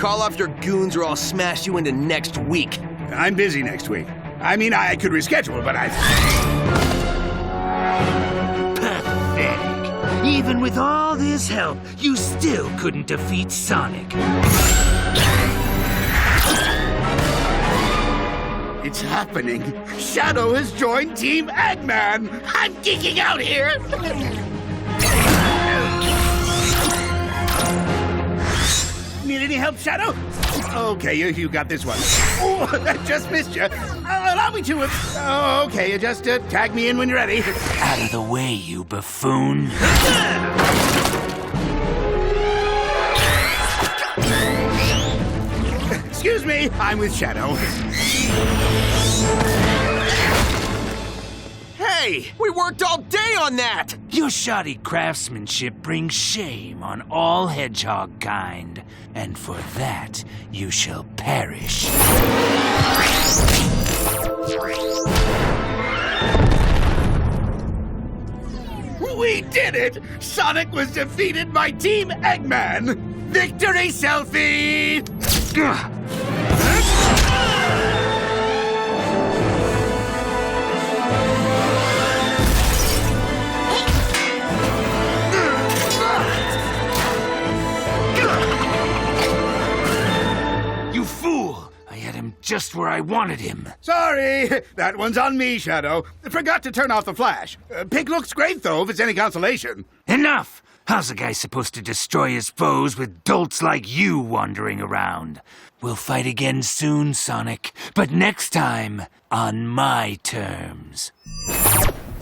Call off your goons or I'll smash you into next week. I'm busy next week. I mean, I could reschedule, but Pathetic. Even with all this help, you still couldn't defeat Sonic. It's happening. Shadow has joined Team Eggman. I'm geeking out here. Need any help, Shadow? Okay, you got this one. Oh, I just missed you. Allow me to. Okay, just tag me in when you're ready. Out of the way, you buffoon. Excuse me, I'm with Shadow. Hey, we worked all day on that! Your shoddy craftsmanship brings shame on all hedgehog kind, and for that you shall perish. We did it! Sonic was defeated by Team Eggman! Victory selfie! You fool! I had him just where I wanted him. Sorry, that one's on me, Shadow. Forgot to turn off the flash. Pink looks great, though, if it's any consolation. Enough! How's a guy supposed to destroy his foes with dolts like you wandering around? We'll fight again soon, Sonic, but next time on my terms.